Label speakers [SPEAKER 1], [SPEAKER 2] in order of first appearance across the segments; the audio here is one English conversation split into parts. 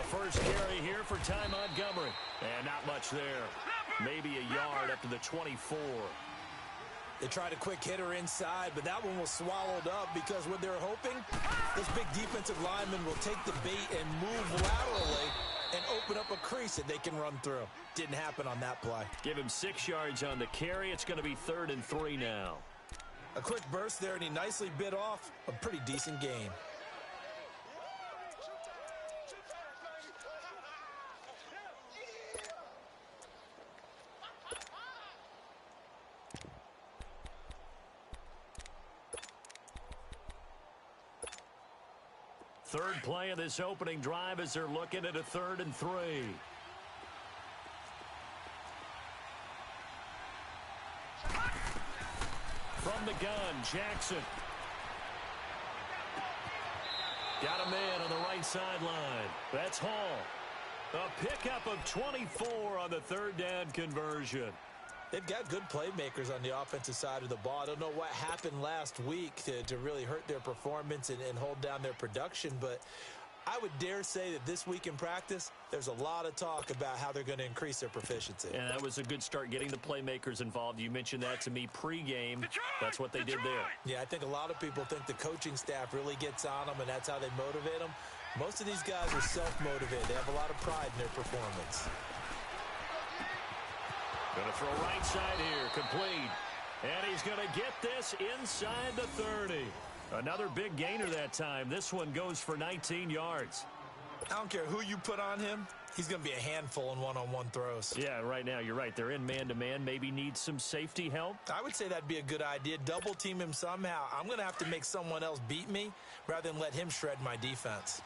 [SPEAKER 1] The first carry here for Ty Montgomery. And not much there. Maybe a yard up to the 24.
[SPEAKER 2] They tried a quick hitter inside, but that one was swallowed up because what they're hoping, this big defensive lineman will take the bait and move laterally and open up a crease that they can run through. Didn't happen on that play.
[SPEAKER 1] Give him 6 yards on the carry. It's going to be 3rd and 3 now.
[SPEAKER 2] A quick burst there, and he nicely bit off a pretty decent gain.
[SPEAKER 1] Third play of this opening drive as they're looking at a 3rd and 3. From the gun, Jackson. Got a man on the right sideline. That's Hall. A pickup of 24 on the 3rd down conversion.
[SPEAKER 2] They've got good playmakers on the offensive side of the ball. I don't know what happened last week to really hurt their performance and hold down their production, but I would dare say that this week in practice, there's a lot of talk about how they're going to increase their proficiency.
[SPEAKER 1] And that was a good start getting the playmakers involved. You mentioned that to me pregame. That's what they did there.
[SPEAKER 2] Yeah, I think a lot of people think the coaching staff really gets on them, and that's how they motivate them. Most of these guys are self-motivated. They have a lot of pride in their performance.
[SPEAKER 1] Going to throw right side here, complete. And he's going to get this inside the 30. Another big gainer that time. This one goes for 19 yards.
[SPEAKER 2] I don't care who you put on him. He's going to be a handful in one-on-one throws.
[SPEAKER 1] Yeah, right now, you're right. They're in man-to-man. Maybe need some safety help.
[SPEAKER 2] I would say that'd be a good idea. Double team him somehow. I'm going to have to make someone else beat me rather than let him shred my defense.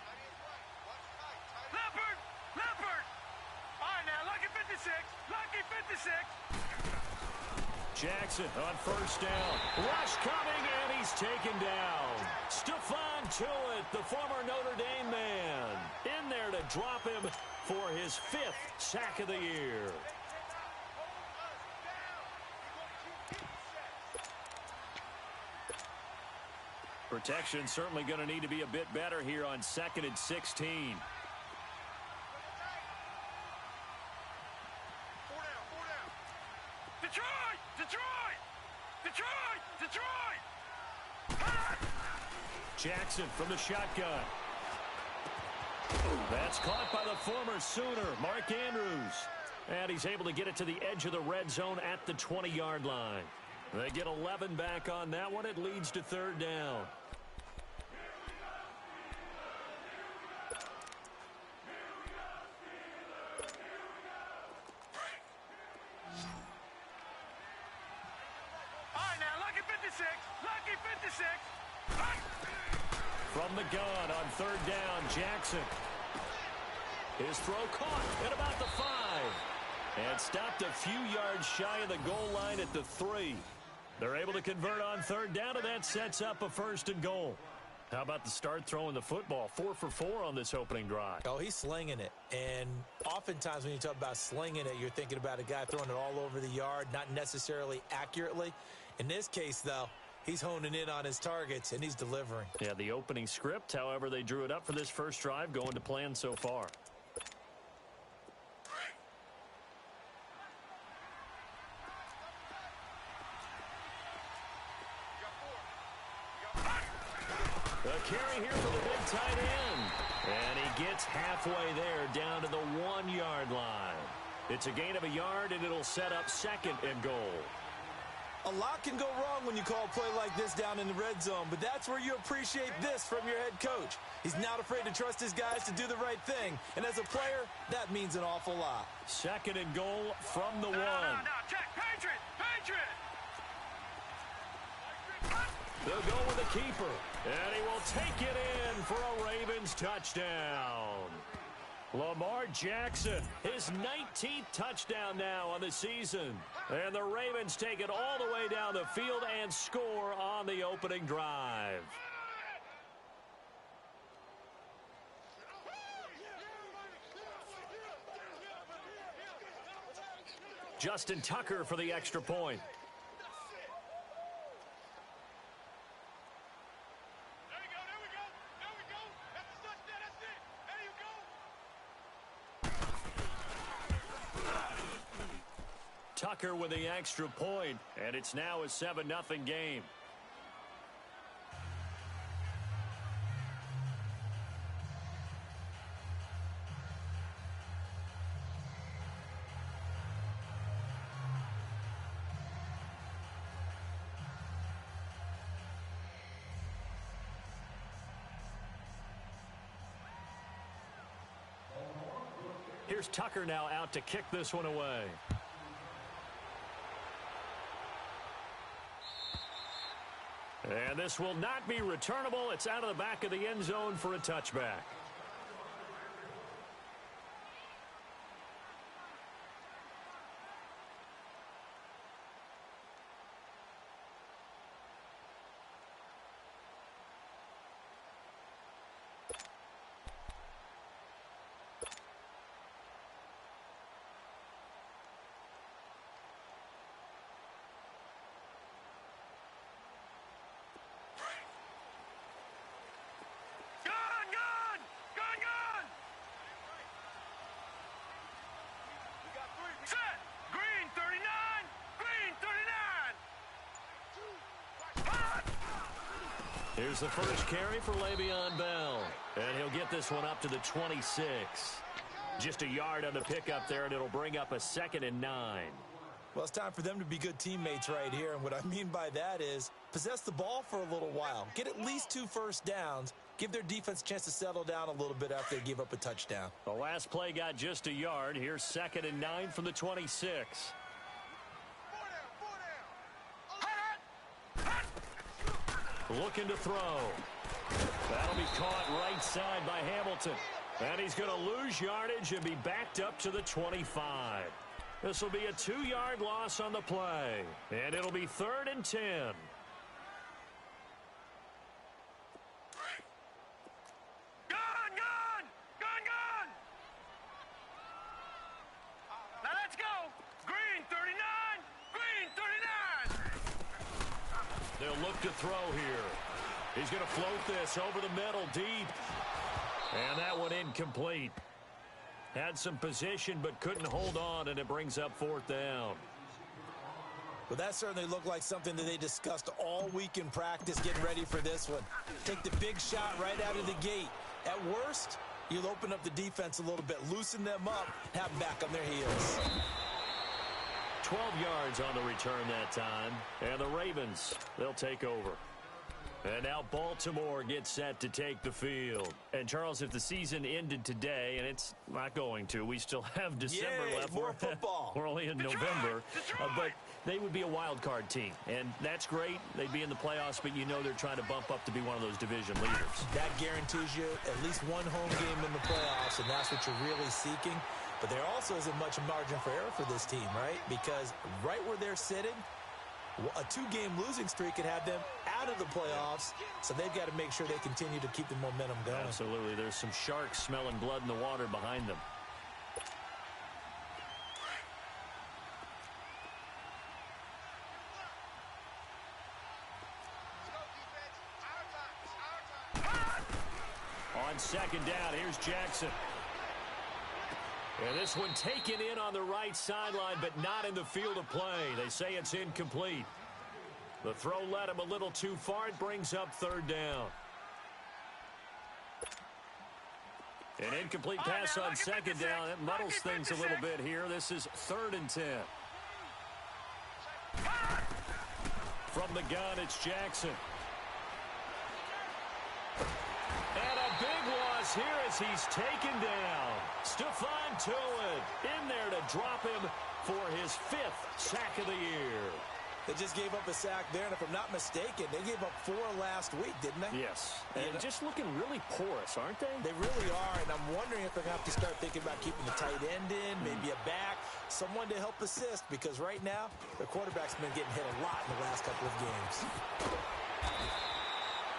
[SPEAKER 1] Jackson on 1st down. Rush coming, and he's taken down. Stephon Tuitt, the former Notre Dame man, in there to drop him for his 5th sack of the year. Protection certainly going to need to be a bit better here on 2nd and 16. Jackson from the shotgun. That's caught by the former Sooner, Mark Andrews. And he's able to get it to the edge of the red zone at the 20-yard line. They get 11 back on that one. It leads to 3rd down. From the gun on 3rd down, Jackson. His throw caught at about the 5. And stopped a few yards shy of the goal line at the 3. They're able to convert on 3rd down, and that sets up a 1st and goal. How about the start throwing the football? 4 for 4 on this opening drive.
[SPEAKER 2] Oh, he's slinging it. And oftentimes when you talk about slinging it, you're thinking about a guy throwing it all over the yard, not necessarily accurately. In this case, though, he's honing in on his targets, and he's delivering.
[SPEAKER 1] Yeah, the opening script, however, they drew it up for this first drive, going to plan so far. A carry here for the big tight end. And he gets halfway there, down to the 1-yard line. It's a gain of a yard, and it'll set up 2nd and goal.
[SPEAKER 2] A lot can go wrong when you call a play like this down in the red zone, but that's where you appreciate this from your head coach. He's not afraid to trust his guys to do the right thing, and as a player, that means an awful lot.
[SPEAKER 1] 2nd and goal from the 1.
[SPEAKER 3] No, check, Patriot!
[SPEAKER 1] They'll go with the keeper, and he will take it in for a Ravens touchdown. Lamar Jackson, his 19th touchdown now on the season. And the Ravens take it all the way down the field and score on the opening drive. Justin Tucker for the extra point. Tucker with the extra point, and it's now a 7-0 game. Here's Tucker now out to kick this one away. And this will not be returnable. It's out of the back of the end zone for a touchback. Here's the first carry for Le'Veon Bell. And he'll get this one up to the 26. Just a yard on the pickup there, and it'll bring up a 2nd and 9.
[SPEAKER 2] Well, it's time for them to be good teammates right here. And what I mean by that is possess the ball for a little while. Get at least 2 first downs. Give their defense a chance to settle down a little bit after they give up a touchdown.
[SPEAKER 1] The last play got just a yard. Here's 2nd and 9 from the 26. Looking to throw. That'll be caught right side by Hamilton. And he's going to lose yardage and be backed up to the 25. This will be a 2-yard loss on the play. And it'll be 3rd and 10.
[SPEAKER 3] Now let's go. Green 39. Green 39.
[SPEAKER 1] They'll look to throw here. He's going to float this over the middle deep. And that one incomplete. Had some position but couldn't hold on, and it brings up 4th down.
[SPEAKER 2] Well, that certainly looked like something that they discussed all week in practice getting ready for this one. Take the big shot right out of the gate. At worst, you'll open up the defense a little bit, loosen them up, have them back on their heels.
[SPEAKER 1] 12 yards on the return that time. And the Ravens, they'll take over. And now Baltimore gets set to take the field. And, Charles, if the season ended today, and it's not going to, we still have December left.
[SPEAKER 2] More football.
[SPEAKER 1] We're only in November. But they would be a wild card team. And that's great. They'd be in the playoffs, but you know they're trying to bump up to be one of those division leaders.
[SPEAKER 2] That guarantees you at least one home game in the playoffs, and that's what you're really seeking. But there also isn't much margin for error for this team, right? Because right where they're sitting, a 2-game losing streak could have them out of the playoffs, so they've got to make sure they continue to keep the momentum going.
[SPEAKER 1] Absolutely. There's some sharks smelling blood in the water behind them. On 2nd down, here's Jackson. And this one taken in on the right sideline, but not in the field of play. They say it's incomplete. The throw led him a little too far. It brings up 3rd down. An incomplete pass on 2nd down. It muddles things a little bit here. This is 3rd and 10. From the gun, it's Jackson. And a big loss here as he's taken down. Stephon Tuitt in there to drop him for his 5th sack of the year.
[SPEAKER 2] They just gave up a sack there, and if I'm not mistaken, they gave up 4 last week, didn't they?
[SPEAKER 1] Yes. And just looking really porous, aren't they?
[SPEAKER 2] They really are, and I'm wondering if they're going to have to start thinking about keeping the tight end in, maybe a back, someone to help assist, because right now, their quarterback's been getting hit a lot in the last couple of games.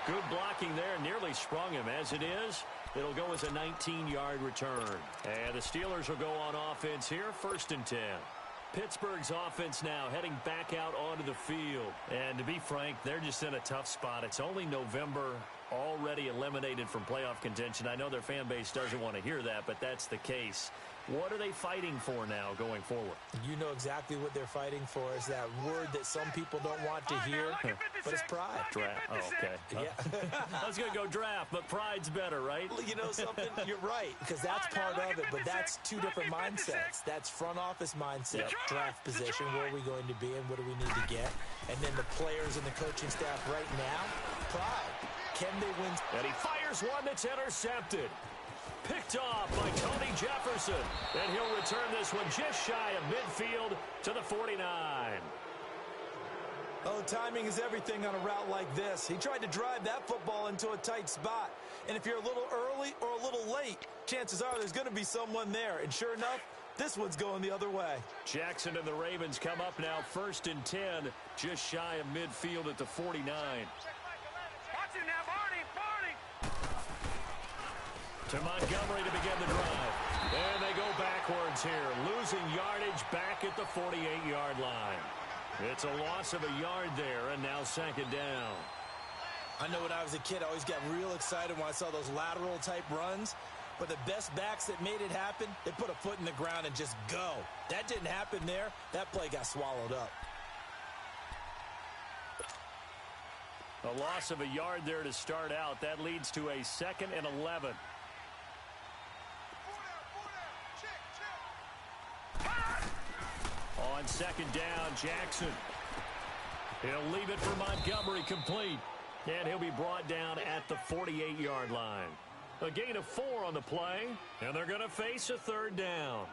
[SPEAKER 1] Good blocking there, nearly sprung him. As it is, it'll go as a 19-yard return. And the Steelers will go on offense here, 1st and 10. Pittsburgh's offense now heading back out onto the field. And to be frank, they're just in a tough spot. It's only November, already eliminated from playoff contention. I know their fan base doesn't want to hear that, but that's the case. What are they fighting for now going forward?
[SPEAKER 2] You know exactly what they're fighting for. Is that word that some people don't want to hear, but it's pride.
[SPEAKER 1] Draft. Oh, okay.
[SPEAKER 2] Yeah.
[SPEAKER 1] I was going to go draft, but pride's better, right?
[SPEAKER 2] You know something? You're right, because that's part of it, but that's two different mindsets. That's front office mindset, draft position, where are we going to be and what do we need to get? And then the players and the coaching staff right now, pride. Can they win?
[SPEAKER 1] And he fires one that's intercepted. Picked off by Tony Jefferson. And he'll return this one just shy of midfield to the 49.
[SPEAKER 2] Oh, timing is everything on a route like this. He tried to drive that football into a tight spot. And if you're a little early or a little late, chances are there's going to be someone there. And sure enough, this one's going the other way.
[SPEAKER 1] Jackson and the Ravens come up now 1st and 10, just shy of midfield at the 49.
[SPEAKER 3] Watch it now, Barney.
[SPEAKER 1] To Montgomery to begin the drive. And they go backwards here, losing yardage back at the 48-yard line. It's a loss of a yard there, and now 2nd down.
[SPEAKER 2] I know when I was a kid, I always got real excited when I saw those lateral-type runs. But the best backs that made it happen, they put a foot in the ground and just go. That didn't happen there. That play got swallowed up.
[SPEAKER 1] A loss of a yard there to start out. That leads to a 2nd and 11. On 2nd down, Jackson. He'll leave it for Montgomery, complete. And he'll be brought down at the 48-yard line. A gain of 4 on the play, and they're going to face a 3rd down.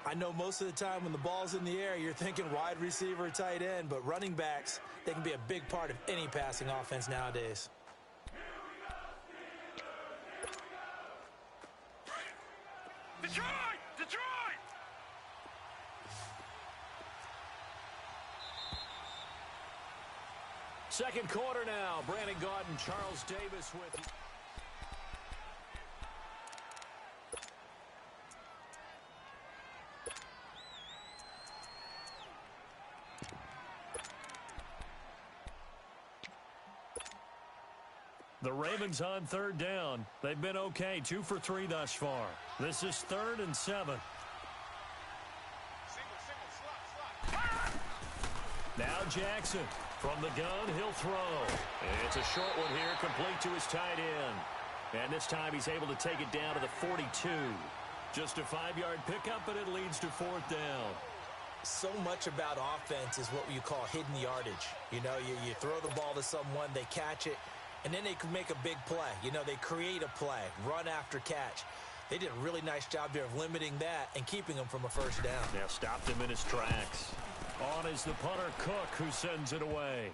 [SPEAKER 2] I know most of the time when the ball's in the air, you're thinking wide receiver, tight end, but running backs, they can be a big part of any passing offense nowadays.
[SPEAKER 3] Detroit!
[SPEAKER 1] Second quarter now. Brandon Gaudin, Charles Davis with you. The Ravens on 3rd down. They've been okay, 2 for 3 thus far. This is 3rd and 7. Now Jackson from the gun, he'll throw. And it's a short one here, complete to his tight end. And this time he's able to take it down to the 42. Just a 5-yard pickup, but it leads to 4th down.
[SPEAKER 2] So much about offense is what you call hidden yardage. You know, you throw the ball to someone, they catch it, and then they can make a big play. You know, they create a play, run after catch. They did a really nice job there of limiting that and keeping him from a 1st down.
[SPEAKER 1] Now stopped him in his tracks. On is the punter, Cook, who sends it away.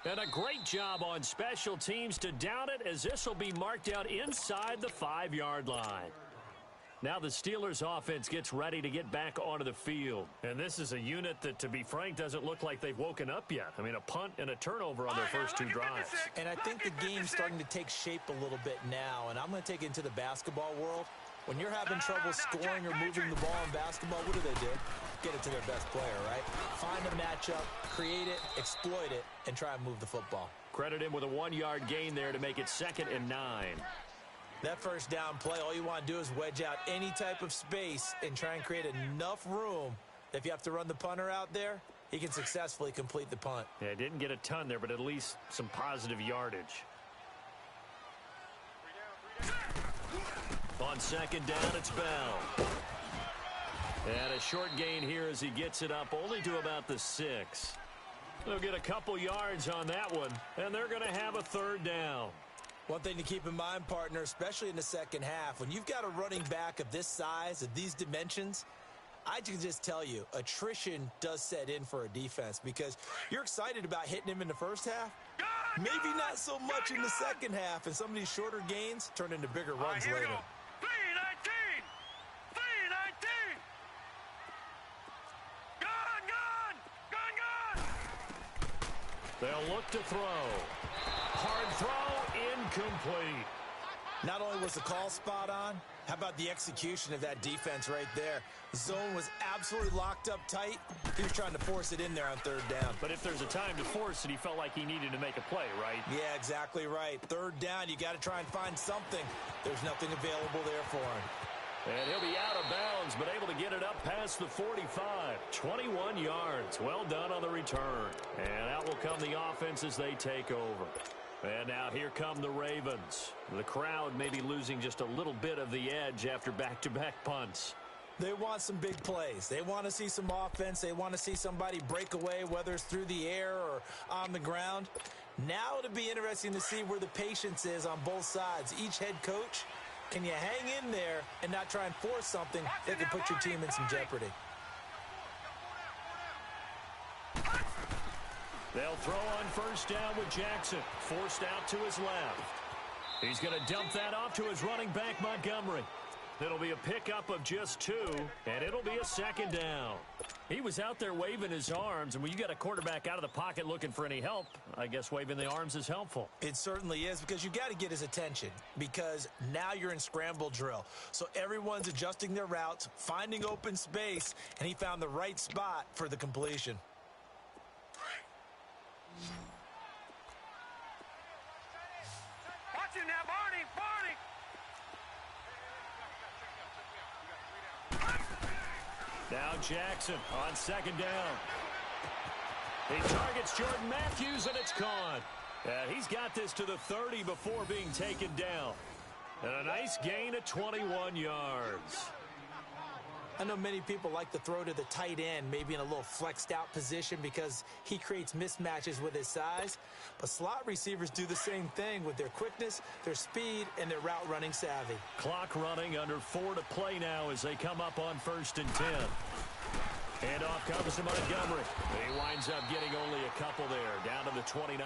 [SPEAKER 1] And a great job on special teams to down it, as this will be marked out inside the 5-yard line. Now the Steelers offense gets ready to get back onto the field. And this is a unit that, to be frank, doesn't look like they've woken up yet. I mean, a punt and a turnover on their first 2 drives.
[SPEAKER 2] And I think the game's starting to take shape a little bit now. And I'm going to take it into the basketball world. When you're having trouble scoring or moving the ball in basketball, what do? Get it to their best player, right? Find a matchup, create it, exploit it, and try and move the football.
[SPEAKER 1] Credit him with a 1-yard gain there to make it 2nd and 9.
[SPEAKER 2] That 1st down play, all you want to do is wedge out any type of space and try and create enough room that if you have to run the punter out there, he can successfully complete the punt.
[SPEAKER 1] Yeah, didn't get a ton there, but at least some positive yardage. On 2nd down, it's Bell. And a short gain here as he gets it up only to about the 6. They'll get a couple yards on that one, and they're going to have a 3rd down.
[SPEAKER 2] One thing to keep in mind, partner, especially in the second half, when you've got a running back of this size, of these dimensions, I can just tell you, attrition does set in for a defense because you're excited about hitting him in the first half. Maybe not so much in the second half, and some of these shorter gains turn into bigger runs later.
[SPEAKER 3] 319! 319! Gun!
[SPEAKER 1] They'll look to throw. Hard throw, incomplete.
[SPEAKER 2] Not only was the call spot on, how about the execution of that defense right there? The zone was absolutely locked up tight. He was trying to force it in there on 3rd down.
[SPEAKER 1] But if there's a time to force it, he felt like he needed to make a play, right?
[SPEAKER 2] Yeah, exactly right. 3rd down, you got to try and find something. There's nothing available there for him.
[SPEAKER 1] And he'll be out of bounds, but able to get it up past the 45. 21 yards. Well done on the return. And out will come the offense as they take over. And now here come the Ravens. The crowd may be losing just a little bit of the edge after back-to-back punts.
[SPEAKER 2] They want some big plays. They want to see some offense. They want to see somebody break away, whether it's through the air or on the ground. Now it'll be interesting to see where the patience is on both sides. Each head coach, can you hang in there and not try and force something that could put your team in some jeopardy?
[SPEAKER 1] They'll throw on first down with Jackson. Forced out to his left. He's going to dump that off to his running back, Montgomery. It'll be a pickup of just 2, and it'll be a second down. He was out there waving his arms, and when you got a quarterback out of the pocket looking for any help, I guess waving the arms is helpful.
[SPEAKER 2] It certainly is, because you got to get his attention, because now you're in scramble drill. So everyone's adjusting their routes, finding open space, and he found the right spot for the completion.
[SPEAKER 3] Watch it now, Barney!
[SPEAKER 1] Now Jackson on second down. He targets Jordan Matthews, and it's caught. He's got this to the 30 before being taken down. And a nice gain of 21 yards.
[SPEAKER 2] I know many people like to throw to the tight end, maybe in a little flexed out position because he creates mismatches with his size. But slot receivers do the same thing with their quickness, their speed, and their route running savvy.
[SPEAKER 1] Clock running, under 4 to play now as they come up on 1st and 10. And off comes to Montgomery. He winds up getting only a couple there, down to the 29.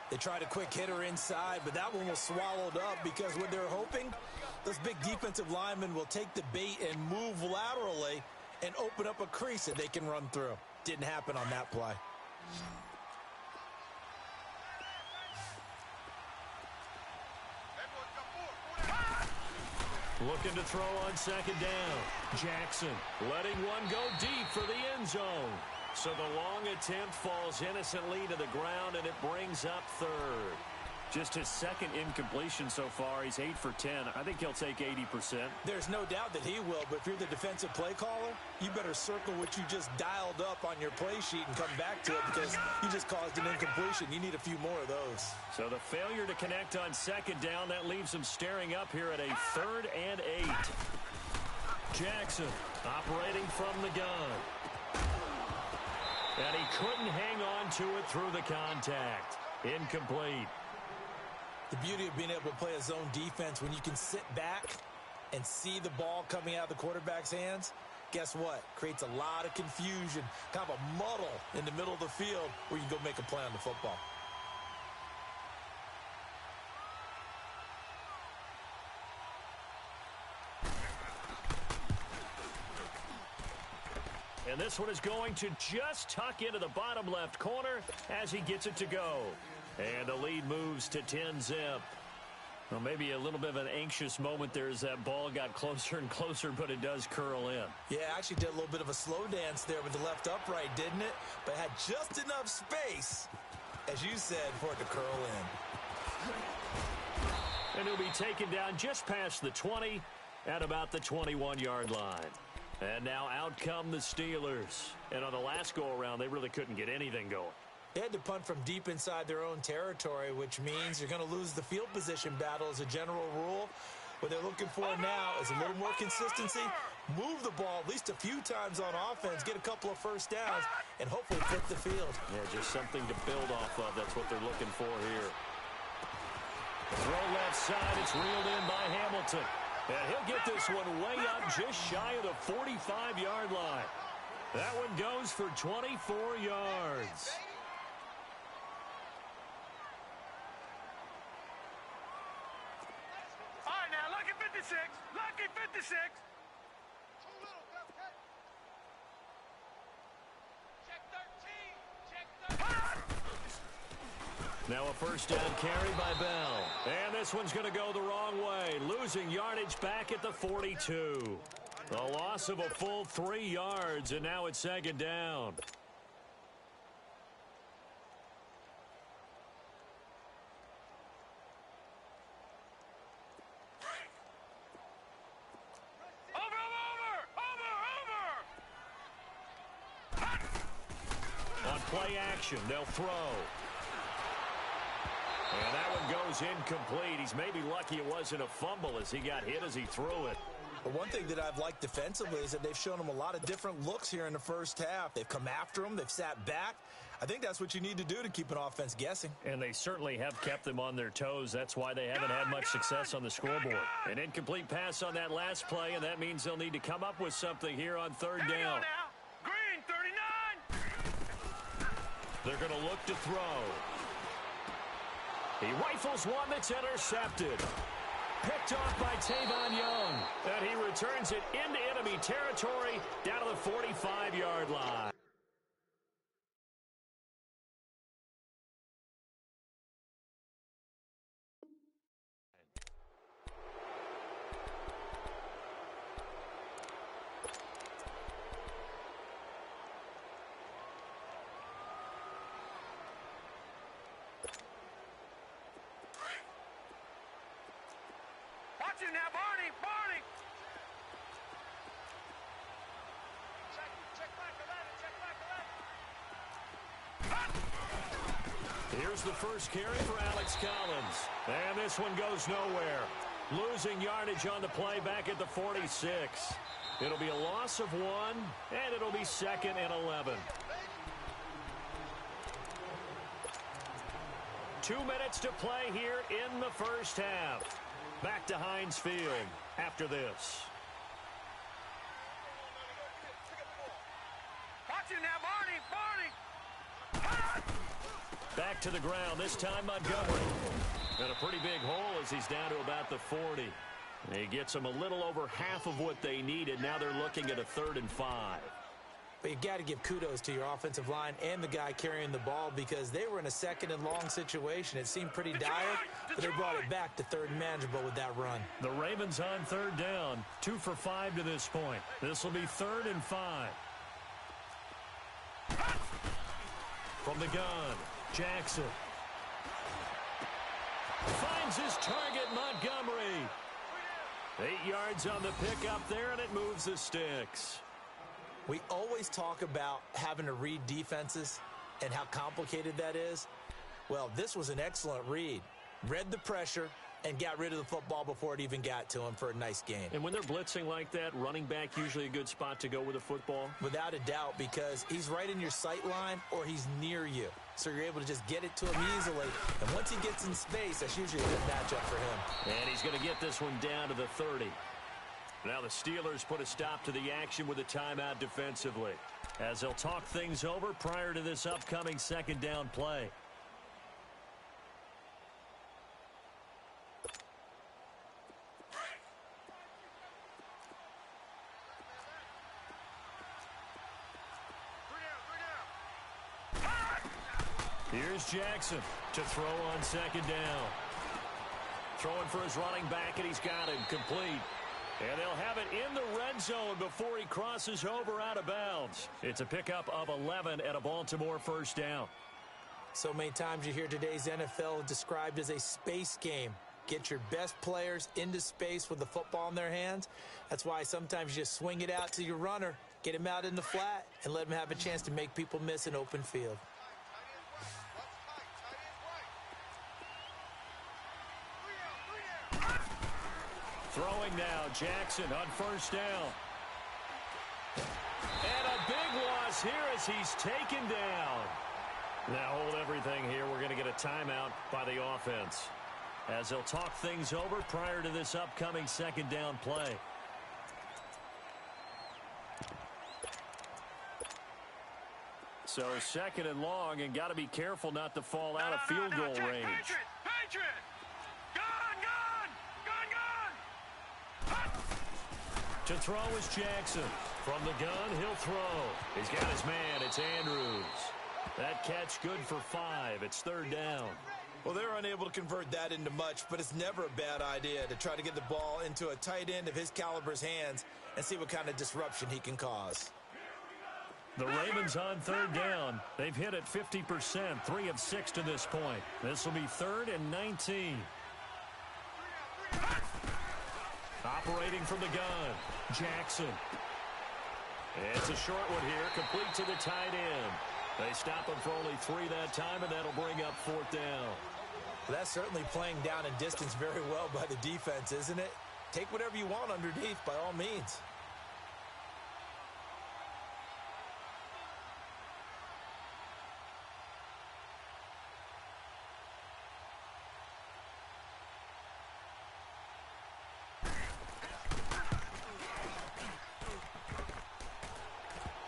[SPEAKER 2] They tried a quick hitter inside, but that one was swallowed up because what they're hoping, those big defensive linemen will take the bait and move laterally and open up a crease that they can run through. Didn't happen on that play.
[SPEAKER 1] Looking to throw on second down. Jackson letting one go deep for the end zone. So the long attempt falls innocently to the ground, and it brings up 3rd. Just his second incompletion so far. He's 8 for 10. I think he'll take 80%.
[SPEAKER 2] There's no doubt that he will, but if you're the defensive play caller, you better circle what you just dialed up on your play sheet and come back to it because you just caused an incompletion. You need a few more of those.
[SPEAKER 1] So the failure to connect on second down, that leaves him staring up here at a 3rd and 8. Jackson operating from the gun. And he couldn't hang on to it through the contact. Incomplete.
[SPEAKER 2] The beauty of being able to play a zone defense when you can sit back and see the ball coming out of the quarterback's hands, guess what? Creates a lot of confusion, kind of a muddle in the middle of the field where you can go make a play on the football.
[SPEAKER 1] And this one is going to just tuck into the bottom left corner as he gets it to go. And the lead moves to 10-zip. Well, maybe a little bit of an anxious moment there as that ball got closer and closer, but it does curl in.
[SPEAKER 2] Yeah, actually did a little bit of a slow dance there with the left upright, didn't it? But had just enough space, as you said, for it to curl in.
[SPEAKER 1] And he'll be taken down just past the 20 at about the 21-yard line. And now out come the Steelers. And on the last go-around, they really couldn't get anything going.
[SPEAKER 2] They had to punt from deep inside their own territory, which means you're going to lose the field position battle as a general rule. What they're looking for now is a little more consistency, move the ball at least a few times on offense, get a couple of first downs, and hopefully flip the field.
[SPEAKER 1] Yeah, just something to build off of. That's what they're looking for here. Throw left side. It's reeled in by Hamilton. And he'll get this one way up just shy of the 45-yard line. That one goes for 24 yards.
[SPEAKER 3] All right, now, lucky 56. Lucky 56. Check 13. Check 13.
[SPEAKER 1] Now a first down carry by Bell. And this one's going to go the wrong way. Losing yardage back at the 42. A loss of a full 3 yards, and now it's second down. play action. They'll throw. And that one goes incomplete. He's maybe lucky it wasn't a fumble as he got hit as he threw it.
[SPEAKER 2] But one thing that I've liked defensively is that they've shown him a lot of different looks here in the first half. They've come after him. They've sat back. I think that's what you need to do to keep an offense guessing.
[SPEAKER 1] And they certainly have kept them on their toes. That's why they haven't had much success on the scoreboard. An incomplete pass on that last play, and that means they'll need to come up with something here on third down.
[SPEAKER 3] Green, 39.
[SPEAKER 1] They're going to look to throw. He rifles one that's intercepted. Picked off by Tavon Young. And he returns it into enemy territory down to the 45-yard line.
[SPEAKER 3] Watch it now, Barney. Barney. Check back 11. Check back 11.
[SPEAKER 1] Here's the first carry for Alex Collins. And this one goes nowhere. Losing yardage on the play back at the 46. It'll be a loss of 1, and it'll be 2nd and 11. 2 minutes to play here in the first half. Back to Heinz Field after this.
[SPEAKER 3] Watch it now, Barney. Barney.
[SPEAKER 1] Back to the ground, this time Montgomery. And a pretty big hole as he's down to about the 40. He gets them a little over half of what they needed. Now they're looking at a 3rd and 5.
[SPEAKER 2] But you got to give kudos to your offensive line and the guy carrying the ball because they were in a 2nd and long situation. It seemed pretty dire, but they brought it back to 3rd and manageable with that run.
[SPEAKER 1] The Ravens on 3rd down, 2 for 5 to this point. This will be 3rd and 5. From the gun, Jackson. Finds his target, Montgomery. 8 yards on the pickup there, and it moves the sticks.
[SPEAKER 2] We always talk about having to read defenses and how complicated that is. Well, this was an excellent read. Read the pressure and got rid of the football before it even got to him for a nice game.
[SPEAKER 1] And when they're blitzing like that, running back usually a good spot to go with the football?
[SPEAKER 2] Without a doubt, because he's right in your sight line or he's near you. So you're able to just get it to him easily. And once he gets in space, that's usually a good matchup for him.
[SPEAKER 1] And he's going to get this one down to the 30. Now the Steelers put a stop to the action with a timeout defensively, as they'll talk things over prior to this upcoming 2nd down play. Here's Jackson to throw on 2nd down. Throwing for his running back, and he's got it complete. And they'll have it in the red zone before he crosses over out of bounds. It's a pickup of 11 at a Baltimore 1st down.
[SPEAKER 2] So many times you hear today's NFL described as a space game. Get your best players into space with the football in their hands. That's why sometimes you just swing it out to your runner, get him out in the flat, and let him have a chance to make people miss an open field.
[SPEAKER 1] Throwing now, Jackson on 1st down. And a big loss here as he's taken down. Now hold everything here. We're going to get a timeout by the offense, as they'll talk things over prior to this upcoming 2nd down play. So 2nd and long, and got to be careful not to fall out of field goal range.
[SPEAKER 3] Patriot! Gun!
[SPEAKER 1] To throw is Jackson. From the gun, he'll throw. He's got his man. It's Andrews. That catch good for 5. It's 3rd down.
[SPEAKER 2] Well, they're unable to convert that into much, but it's never a bad idea to try to get the ball into a tight end of his caliber's hands and see what kind of disruption he can cause.
[SPEAKER 1] The Ravens on 3rd down. They've hit it 50%, 3 of 6 to this point. This will be 3rd and 19. Operating from the gun, Jackson. It's a short one here, complete to the tight end. They stop him for only 3 that time, and that'll bring up 4th down.
[SPEAKER 2] Well, that's certainly playing down and distance very well by the defense, isn't it? Take whatever you want underneath, by all means.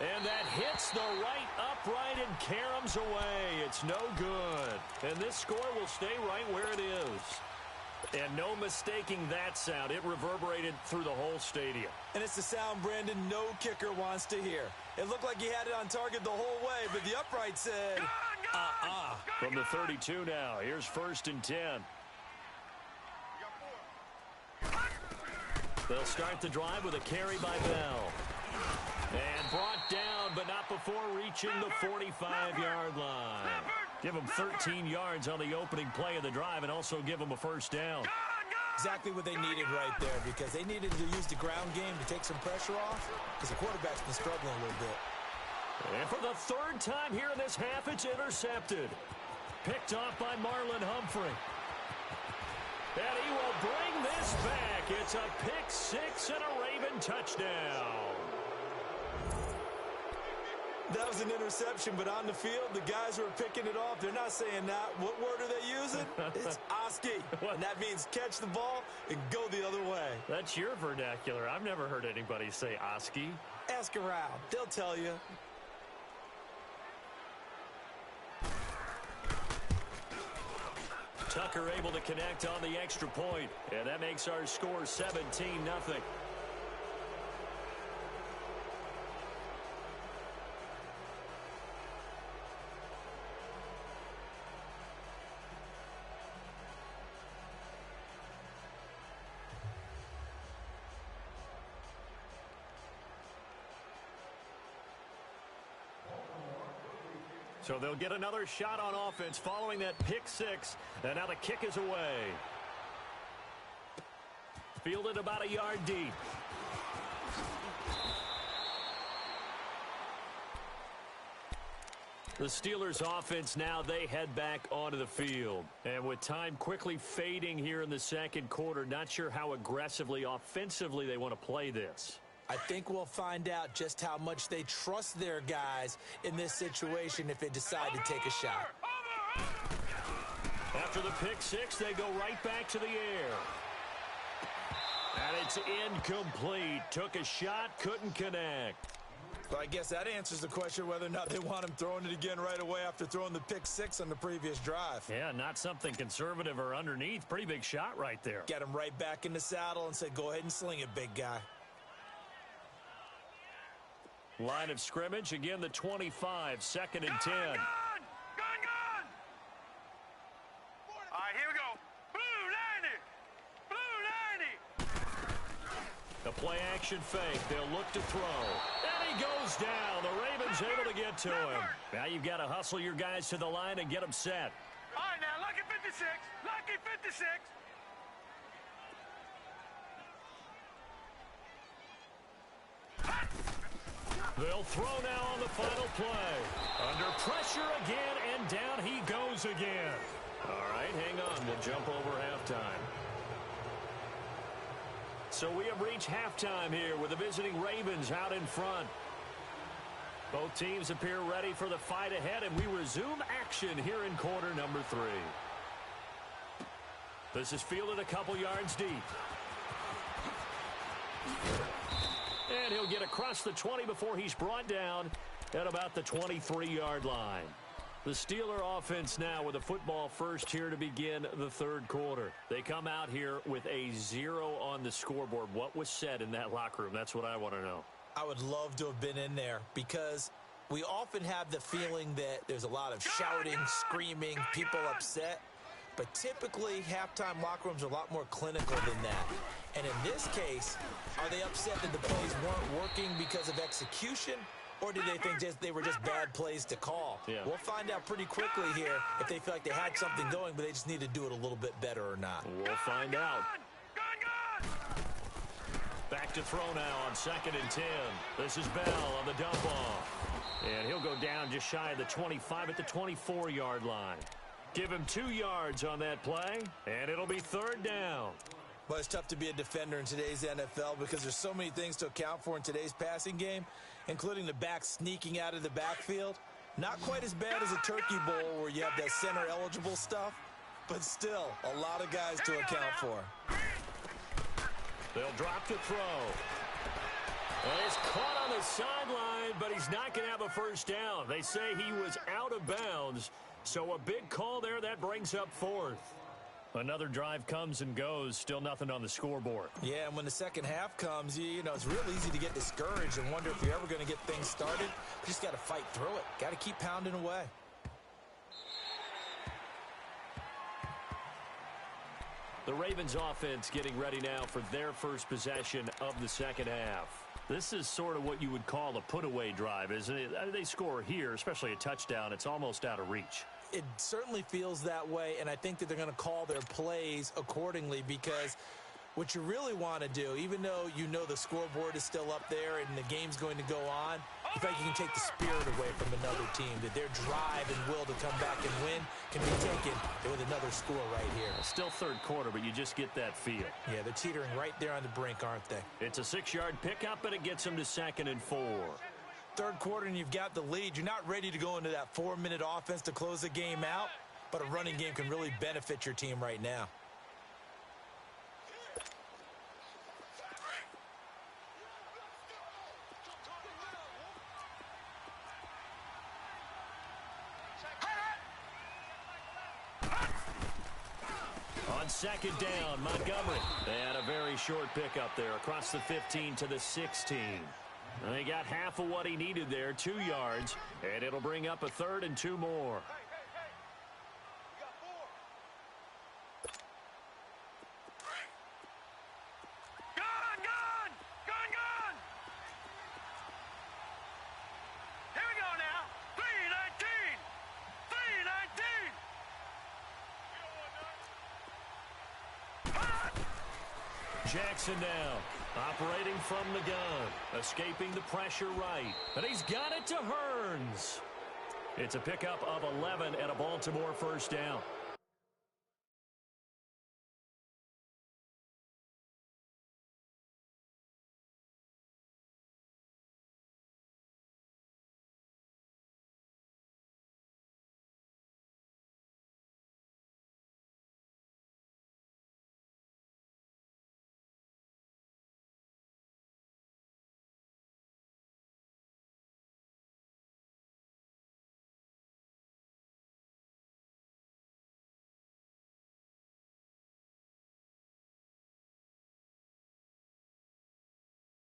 [SPEAKER 1] And that hits the right upright and caroms away. It's no good. And this score will stay right where it is. And no mistaking that sound. It reverberated through the whole stadium.
[SPEAKER 2] And it's the sound, Brandon, no kicker wants to hear. It looked like he had it on target the whole way, but the upright said,
[SPEAKER 1] From the 32 now, here's 1st and 10. They'll start the drive with a carry by Bell. And brought down, but not before reaching the 45-yard line. Give them 13 yards on the opening play of the drive and also give them a 1st down.
[SPEAKER 2] Exactly what they needed right there, because they needed to use the ground game to take some pressure off, because the quarterback's been struggling a little bit.
[SPEAKER 1] And for the 3rd time here in this half, it's intercepted. Picked off by Marlon Humphrey. And he will bring this back. It's a pick 6 and a Raven touchdown.
[SPEAKER 2] That was an interception, but on the field, the guys who are picking it off, they're not saying that. What word are they using? It's Oski. And that means catch the ball and go the other way.
[SPEAKER 1] That's your vernacular. I've never heard anybody say Oski.
[SPEAKER 2] Ask around. They'll tell you.
[SPEAKER 1] Tucker able to connect on the extra point. And that makes our score 17-0. So they'll get another shot on offense following that pick 6. And now the kick is away. Fielded about a yard deep. The Steelers offense now, they head back onto the field. And with time quickly fading here in the 2nd quarter, not sure how aggressively, offensively they want to play this.
[SPEAKER 2] I think we'll find out just how much they trust their guys in this situation if they decide to take a shot.
[SPEAKER 1] After the pick 6, they go right back to the air. And it's incomplete. Took a shot, couldn't connect.
[SPEAKER 2] Well, I guess that answers the question whether or not they want him throwing it again right away after throwing the pick 6 on the previous drive.
[SPEAKER 1] Yeah, not something conservative or underneath. Pretty big shot right there.
[SPEAKER 2] Get him right back in the saddle and say, go ahead and sling it, big guy.
[SPEAKER 1] Line of scrimmage, again the 25, 2nd and 10.
[SPEAKER 3] Gun! All right, here we go. Blue 90! Blue 90!
[SPEAKER 1] The play action fake. They'll look to throw. And he goes down. The Ravens able to get to him. Now you've got to hustle your guys to the line and get them set.
[SPEAKER 3] All right, now, lucky 56. Lucky 56.
[SPEAKER 1] They'll throw now on the final play. Under pressure again, and down he goes again. All right, hang on. We'll jump over halftime. So we have reached halftime here with the visiting Ravens out in front. Both teams appear ready for the fight ahead, and we resume action here in quarter number 3. This is fielded a couple yards deep. And he'll get across the 20 before he's brought down at about the 23-yard line. The Steeler offense now with a football first here to begin the 3rd quarter. They come out here with a 0 on the scoreboard. What was said in that locker room? That's what I want to know.
[SPEAKER 2] I would love to have been in there because we often have the feeling that there's a lot of shouting, screaming, people upset. But typically, halftime locker rooms are a lot more clinical than that. And in this case, are they upset that the plays weren't working because of execution? Or do they think they were just bad plays to call?
[SPEAKER 1] Yeah.
[SPEAKER 2] We'll find out pretty quickly here if they feel like they had something going, but they just need to do it a little bit better or not.
[SPEAKER 1] We'll find out. Back to throw now on 2nd and 10. This is Bell on the dump off. And he'll go down just shy of the 25 at the 24-yard line. Give him 2 yards on that play, and it'll be 3rd down.
[SPEAKER 2] Well, it's tough to be a defender in today's NFL because there's so many things to account for in today's passing game, including the back sneaking out of the backfield. Not quite as bad as a turkey bowl where you have that center-eligible stuff, but still a lot of guys to account for.
[SPEAKER 1] They'll drop to throw. Well, he's caught on the sideline, but he's not going to have a first down. They say he was out of bounds, so a big call there. That brings up 4th. Another drive comes and goes, still nothing on the scoreboard.
[SPEAKER 2] Yeah, and when the second half comes, you know, it's real easy to get discouraged and wonder if you're ever going to get things started. You just got to fight through it. Got to keep pounding away.
[SPEAKER 1] The Ravens offense getting ready now for their first possession of the second half. This is sort of what you would call a put-away drive, isn't it? They score here, especially a touchdown. It's almost out of reach.
[SPEAKER 2] It certainly feels that way, and I think that they're going to call their plays accordingly because what you really want to do, even though you know the scoreboard is still up there and the game's going to go on, you feel like you can take the spirit away from another team, that their drive and will to come back and win can be taken with another score right here.
[SPEAKER 1] Still 3rd quarter, but you just get that feel.
[SPEAKER 2] Yeah, they're teetering right there on the brink, aren't they?
[SPEAKER 1] It's a 6-yard pickup, and it gets them to 2nd and 4.
[SPEAKER 2] 3rd quarter and you've got the lead. You're not ready to go into that 4-minute offense to close the game out, but a running game can really benefit your team right now.
[SPEAKER 1] On 2nd down, Montgomery. And a very short pickup there across the 15 to the 16. And he got half of what he needed there, 2 yards, and it'll bring up a 3rd and 2 more.
[SPEAKER 3] Gone! Gone! Gone! Gone! Here we go now. 3:19. 3:19.
[SPEAKER 1] Jackson now, operating from the gun, escaping the pressure right. And he's got it to Hearns. It's a pickup of 11 and a Baltimore first down.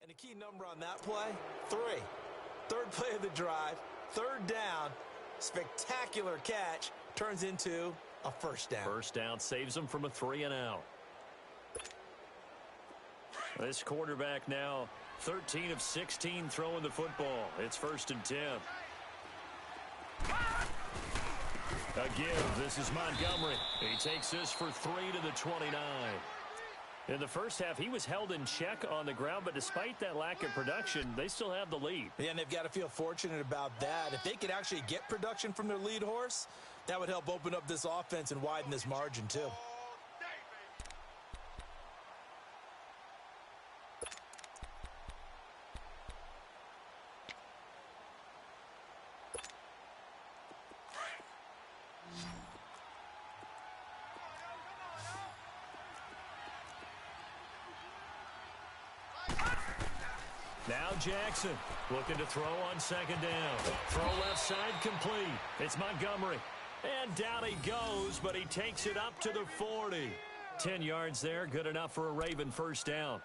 [SPEAKER 2] And the key number on that play, 3. 3rd play of the drive, 3rd down, spectacular catch, turns into a first down.
[SPEAKER 1] First down saves them from a 3-and-out. This quarterback now 13 of 16 throwing the football. It's 1st and 10. A give. This is Montgomery. He takes this for 3 to the 29. In the first half, he was held in check on the ground, but despite that lack of production, they still have the lead.
[SPEAKER 2] Yeah, and they've got to feel fortunate about that. If they could actually get production from their lead horse, that would help open up this offense and widen this margin too.
[SPEAKER 1] Now Jackson looking to throw on 2nd down. Throw left side complete. It's Montgomery. And down he goes, but he takes it up to the 40. 10 yards there, good enough for a Raven first down.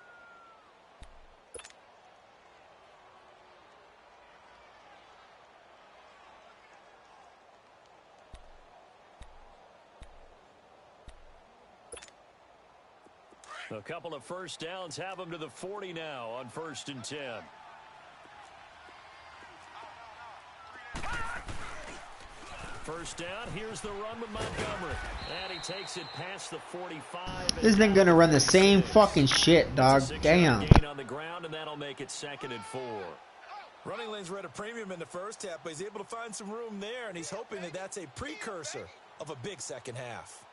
[SPEAKER 1] A couple of first downs have them to the 40 now on 1st and 10. first down. Here's the run with Montgomery. And he takes it past the 45.
[SPEAKER 4] This nigga gonna run the same fucking shit, dog.
[SPEAKER 1] That's a 6-yard
[SPEAKER 4] Damn.
[SPEAKER 1] gain on the ground, and that'll make it 2nd and 4.
[SPEAKER 2] Running lanes were at a premium in the first half, but he's able to find some room there, and he's hoping that that's a precursor of a big second half.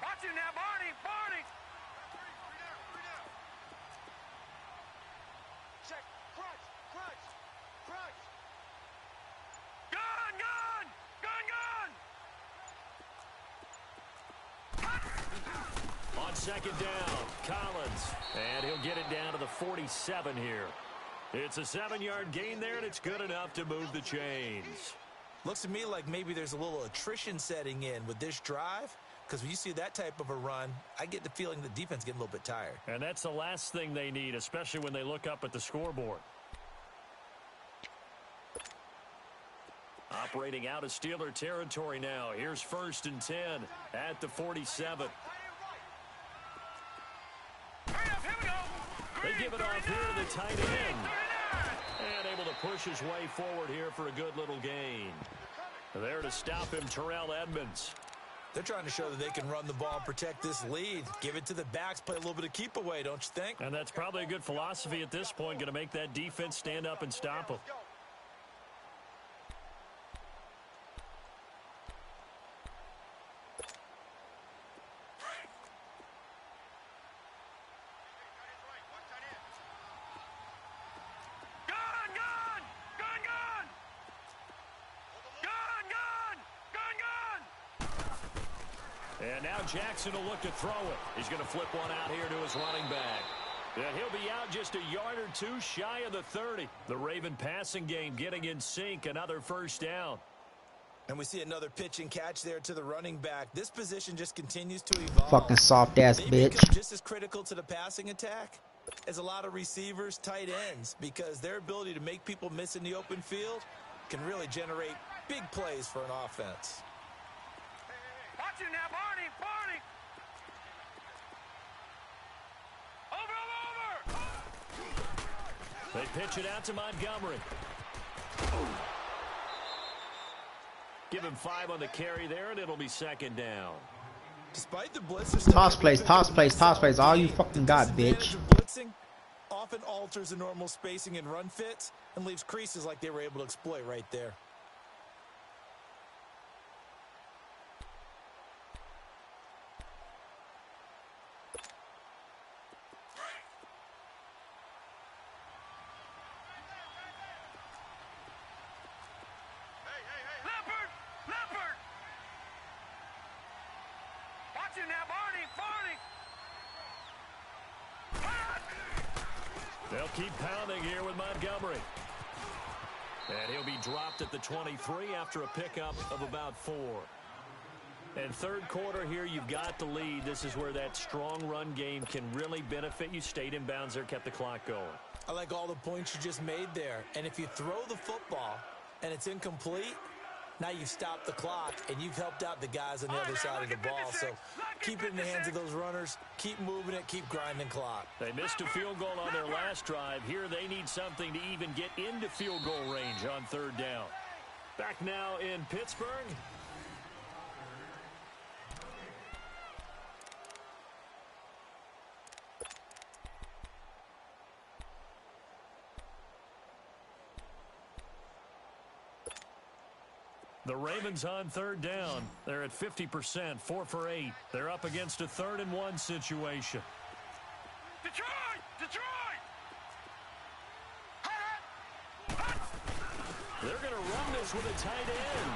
[SPEAKER 3] Watch him now, Barney! Barney! Check. Crunch! Crunch! Crunch! Gun! Gun! Gun! Gun!
[SPEAKER 1] On 2nd down, Collins. And he'll get it down to the 47 here. It's a 7-yard gain there, and it's good enough to move the chains.
[SPEAKER 2] Looks to me like maybe there's a little attrition setting in with this drive, because when you see that type of a run, I get the feeling the defense getting a little bit tired.
[SPEAKER 1] And that's the last thing they need, especially when they look up at the scoreboard. Operating out of Steeler territory now. Here's 1st and 10 at the 47.
[SPEAKER 3] Here we go!
[SPEAKER 1] They give it off here to the tight end. And able to push his way forward here for a good little gain. There to stop him, Terrell Edmonds.
[SPEAKER 2] They're trying to show that they can run the ball and protect this lead. Give it to the backs, play a little bit of keep away, don't you think?
[SPEAKER 1] And that's probably a good philosophy at this point. Going to make that defense stand up and stop him.
[SPEAKER 3] Gun! Gun! Gun! Gun! Gun! Gun! Gun! Gun!
[SPEAKER 1] And now Jackson will look to throw it. He's going to flip one out here to his running back. And he'll be out just a yard or two shy of the 30. The Raven passing game getting in sync. Another first down.
[SPEAKER 2] And we see another pitch and catch there to the running back. This position just continues to evolve.
[SPEAKER 4] Fucking soft ass
[SPEAKER 2] They
[SPEAKER 4] bitch.
[SPEAKER 2] become just as critical to the passing attack as a lot of receivers, tight ends, because their ability to make people miss in the open field can really generate big plays for an offense.
[SPEAKER 3] Watch him now, Barney! Barney! Over!
[SPEAKER 1] They pitch it out to Montgomery. Give him 5 on the carry there, and it'll be 2nd down.
[SPEAKER 2] Despite the blitz,
[SPEAKER 4] Toss plays, toss plays, toss plays. All you fucking got, bitch.
[SPEAKER 2] Blitzing often alters the normal spacing and run fits and leaves creases like they were able to exploit right there.
[SPEAKER 3] Leopard! Leopard! Watch him now, Barney! Barney!
[SPEAKER 1] They'll keep pounding here with Montgomery. And he'll be dropped at the 23 after a pickup of about 4. And third quarter here, you've got the lead. This is where that strong run game can really benefit you. Stayed in bounds there, kept the clock going.
[SPEAKER 2] I like all the points you just made there. And if you throw the football and it's incomplete, now you've stopped the clock and you've helped out the guys on the other side of the ball. So keep it in the hands of those runners. Keep moving it. Keep grinding clock.
[SPEAKER 1] They missed a field goal on their last drive. Here they need something to even get into field goal range on 3rd down. Back now in Pittsburgh. The Ravens on 3rd down. They're at 50%, 4 for 8. They're up against a 3rd and 1 situation.
[SPEAKER 3] Detroit! Detroit!
[SPEAKER 1] They're going to run this with a tight end.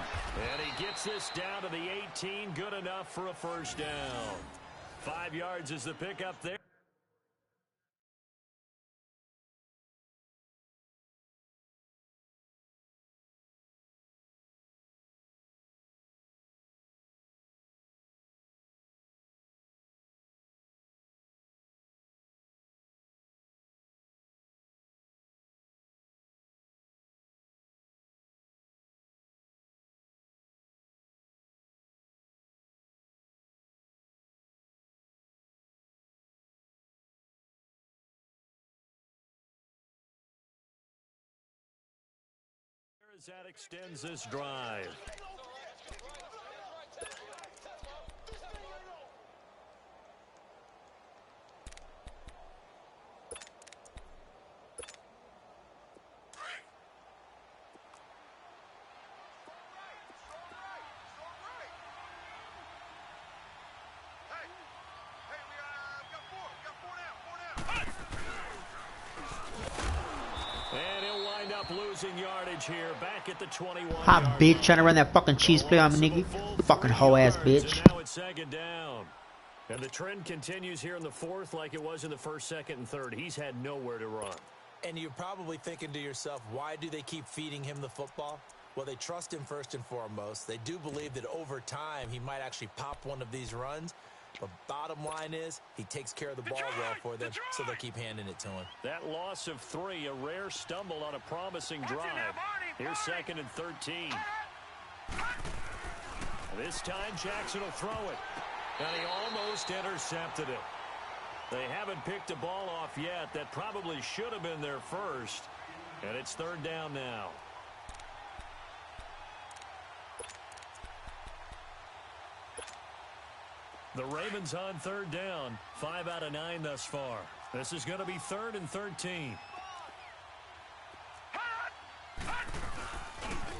[SPEAKER 1] And he gets this down to the 18. Good enough for a first down. 5 yards is the pickup there. As that extends this drive. And he'll wind up losing yardage here, back at the 21.
[SPEAKER 4] Hot bitch trying to run that fucking cheese play on me, nigga. Fucking hoe ass bitch.
[SPEAKER 1] Now it's second down. And the trend continues here in the fourth like it was in the first, second, and third. He's had nowhere to run.
[SPEAKER 2] And you're probably thinking to yourself, why do they keep feeding him the football? Well, they trust him first and foremost. They do believe that over time he might actually pop one of these runs. But bottom line is, he takes care of the ball well for them, so they'll keep handing it to him.
[SPEAKER 1] That loss of 3, a rare stumble on a promising drive. Here's second and 13. This time, Jackson will throw it. And he almost intercepted it. They haven't picked a ball off yet. That probably should have been their first. And it's third down now. The Ravens on third down. 5 out of 9 thus far. This is going to be third and 13.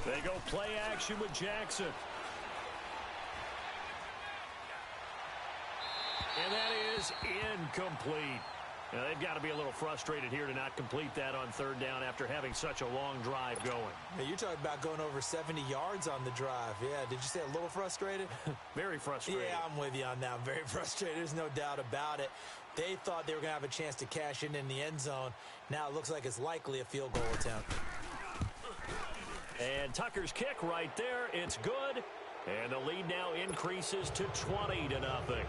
[SPEAKER 1] They go play action with Jackson. And that is incomplete. Now, they've got to be a little frustrated here to not complete that on third down after having such a long drive going.
[SPEAKER 2] Hey, you're talking about going over 70 yards on the drive. Yeah, did you say a little frustrated?
[SPEAKER 1] Very frustrated.
[SPEAKER 2] Yeah, I'm with you on that. I'm very frustrated. There's no doubt about it. They thought they were going to have a chance to cash in the end zone. Now it looks like it's likely a field goal attempt.
[SPEAKER 1] And Tucker's kick right there. It's good. And the lead now increases to 20-0.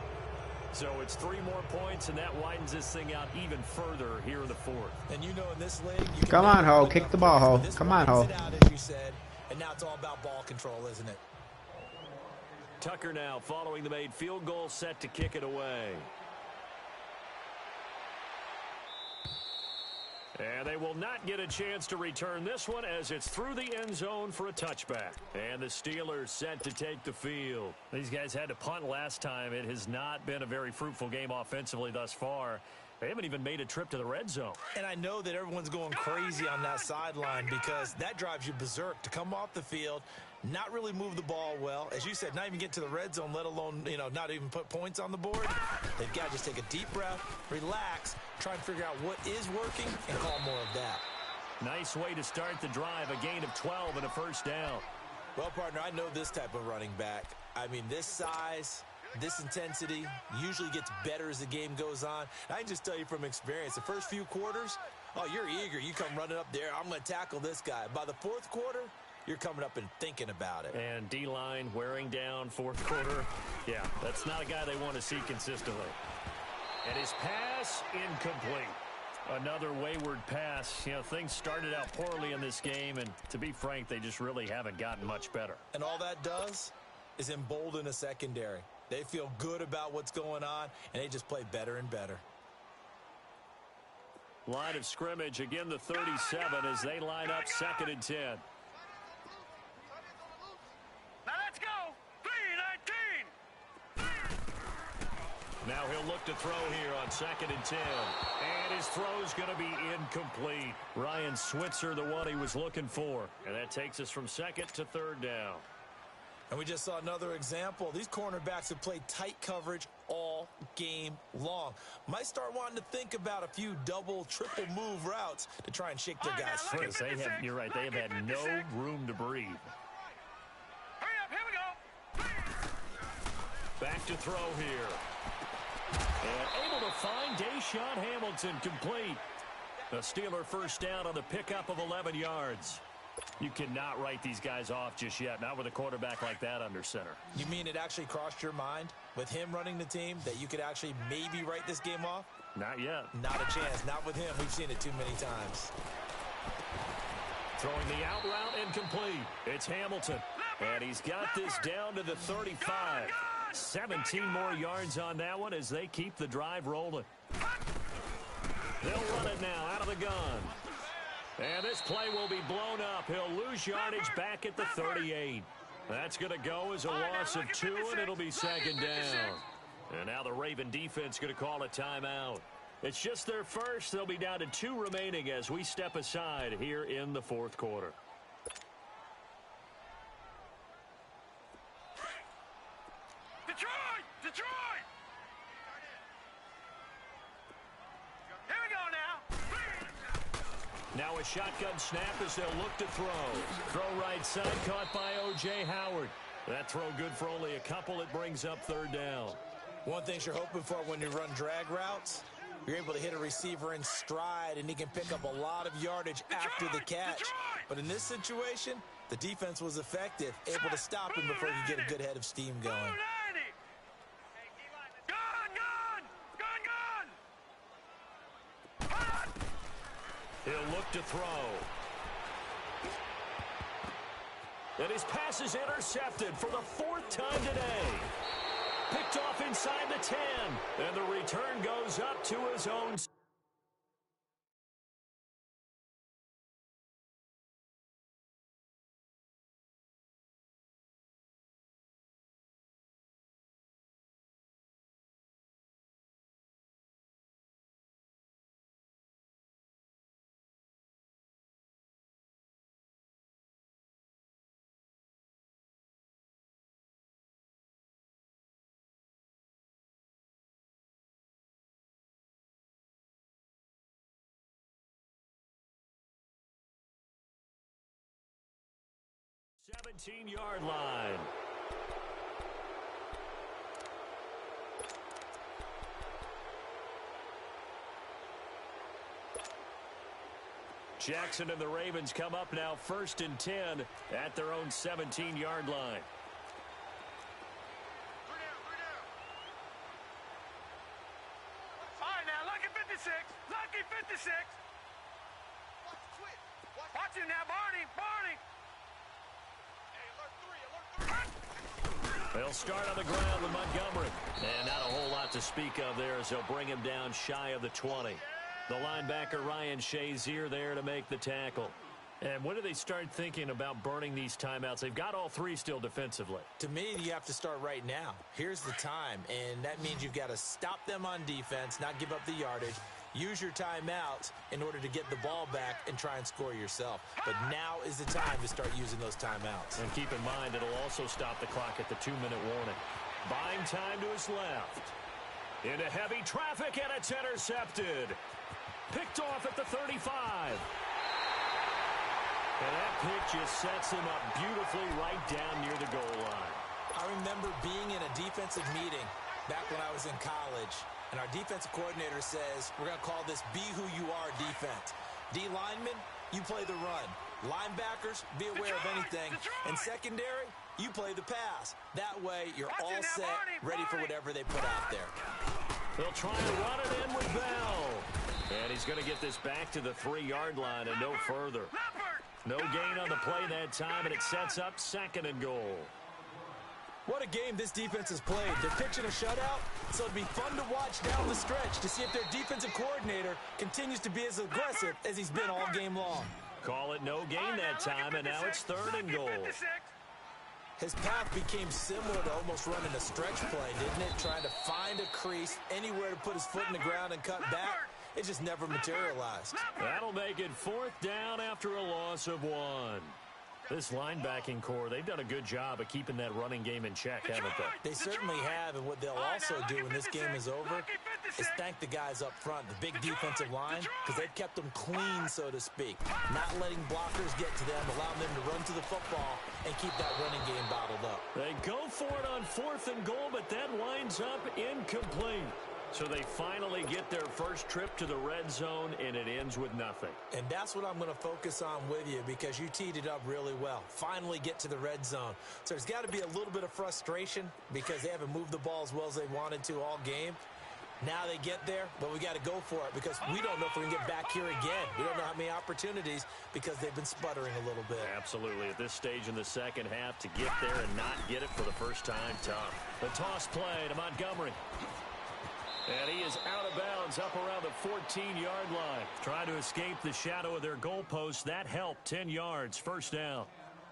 [SPEAKER 1] So it's 3 more points, and that widens this thing out even further here in the fourth.
[SPEAKER 2] And you know in this league, you can
[SPEAKER 4] come on, ho. Kick the ball, ho. Come on, ho.
[SPEAKER 2] Out, as you said, and now it's all about ball control, isn't it?
[SPEAKER 1] Tucker now following the made field goal, set to kick it away. And they will not get a chance to return this one as it's through the end zone for a touchback. And the Steelers set to take the field. These guys had to punt last time. It has not been a very fruitful game offensively thus far. They haven't even made a trip to the red zone.
[SPEAKER 2] And I know that everyone's going crazy on that sideline because that drives you berserk to come off the field, not really move the ball well. As you said, not even get to the red zone, let alone, not even put points on the board. They've got to just take a deep breath, relax, try and figure out what is working, and call more of that.
[SPEAKER 1] Nice way to start the drive, a gain of 12 and a first down.
[SPEAKER 2] Well, partner, I know this type of running back. I mean, this size, this intensity usually gets better as the game goes on. And I can just tell you from experience, the first few quarters, oh, you're eager. You come running up there, I'm going to tackle this guy. By the fourth quarter, you're coming up and thinking about it.
[SPEAKER 1] And D-line wearing down fourth quarter. Yeah, that's not a guy they want to see consistently. And his pass incomplete. Another wayward pass. Things started out poorly in this game, and to be frank, they just really haven't gotten much better.
[SPEAKER 2] And all that does is embolden a secondary. They feel good about what's going on, and they just play better and better.
[SPEAKER 1] Line of scrimmage, again the 37 as they line up second and 10.
[SPEAKER 3] Now let's go. 3-19.
[SPEAKER 1] Now he'll look to throw here on second and 10. And his throw's going to be incomplete. Ryan Switzer, the one he was looking for. And that takes us from second to third down.
[SPEAKER 2] And we just saw another example. These cornerbacks have played tight coverage all game long. Might start wanting to think about a few double, triple move routes to try and shake their guys free.
[SPEAKER 1] You're right, they have had no room to breathe.
[SPEAKER 3] Hurry up, here we go.
[SPEAKER 1] Back to throw here. And able to find Deshaun Hamilton complete. The Steeler first down on the pickup of 11 yards. You cannot write these guys off just yet, not with a quarterback like that under center.
[SPEAKER 2] You mean it actually crossed your mind with him running the team that you could actually maybe write this game off?
[SPEAKER 1] Not yet.
[SPEAKER 2] Not a chance. Not with him. We've seen it too many times.
[SPEAKER 1] Throwing the out route incomplete. It's Hamilton. And he's got this down to the 35. 17 more yards on that one as they keep the drive rolling. They'll run it now out of the gun. And this play will be blown up. He'll lose yardage back at the 38. That's going to go as a loss of 2, and it'll be second down. And now the Raven defense going to call a timeout. It's just their first. They'll be down to 2 remaining as we step aside here in the fourth quarter.
[SPEAKER 3] Detroit! Detroit! Here we go now.
[SPEAKER 1] Now a shotgun snap as they'll look to throw. Throw right side caught by O.J. Howard. That throw good for only a couple. It brings up third down.
[SPEAKER 2] One thing you're hoping for when you run drag routes, you're able to hit a receiver in stride, and he can pick up a lot of yardage after the catch. But in this situation, the defense was effective, able to stop him before he could get a good head of steam going.
[SPEAKER 1] He'll look to throw. And his pass is intercepted for the 4th time today. Picked off inside the 10. And the return goes up to his own. Yard line. Jackson and the Ravens come up now 1st and 10 at their own 17-yard line.
[SPEAKER 3] All right, now, lucky 56. Lucky 56. Watch him now, Barney. Barney.
[SPEAKER 1] They'll start on the ground with Montgomery. And not a whole lot to speak of there as they'll bring him down shy of the 20. The linebacker Ryan Shazier there to make the tackle. And when do they start thinking about burning these timeouts? They've got all 3 still defensively.
[SPEAKER 2] To me, you have to start right now. Here's the time, and that means you've got to stop them on defense, not give up the yardage. Use your timeouts in order to get the ball back and try and score yourself. But now is the time to start using those timeouts.
[SPEAKER 1] And keep in mind, it'll also stop the clock at the 2-minute warning. Buying time to his left. Into heavy traffic, and it's intercepted. Picked off at the 35. And that pick just sets him up beautifully right down near the goal line.
[SPEAKER 2] I remember being in a defensive meeting back when I was in college. And our defensive coordinator says, we're going to call this be who you are defense. D linemen, you play the run. Linebackers, be aware of anything. And secondary, you play the pass. That way, you're all set, ready for whatever they put out there.
[SPEAKER 1] They'll try to run it in with Bell. And he's going to get this back to the 3-yard line and no further. No gain on the play that time, and it sets up 2nd and goal.
[SPEAKER 2] What a game this defense has played. They're pitching a shutout, so it'd be fun to watch down the stretch to see if their defensive coordinator continues to be as aggressive as he's been all game long.
[SPEAKER 1] Call it no gain that time, and now it's 3rd and goal.
[SPEAKER 2] His path became similar to almost running a stretch play, didn't it? Trying to find a crease, anywhere to put his foot in the ground and cut back. It just never materialized.
[SPEAKER 1] That'll make it 4th down after a loss of 1. This linebacking core, they've done a good job of keeping that running game in check, haven't they?
[SPEAKER 2] They certainly have, and what they'll also do when this game is over is thank the guys up front, the big defensive line, because they've kept them clean, so to speak. Not letting blockers get to them, allowing them to run to the football and keep that running game bottled up.
[SPEAKER 1] They go for it on 4th and goal, but that winds up incomplete. So they finally get their first trip to the red zone, and it ends with nothing.
[SPEAKER 2] And that's what I'm going to focus on with you because you teed it up really well. Finally get to the red zone. So there's got to be a little bit of frustration because they haven't moved the ball as well as they wanted to all game. Now they get there, but we got to go for it because we don't know if we can get back here again. We don't know how many opportunities because they've been sputtering a little bit.
[SPEAKER 1] Absolutely. At this stage in the second half, to get there and not get it for the first time, tough. The toss play to Montgomery. And he is out of bounds up around the 14-yard line. Trying to escape the shadow of their goalpost. That helped. 10 yards. First down.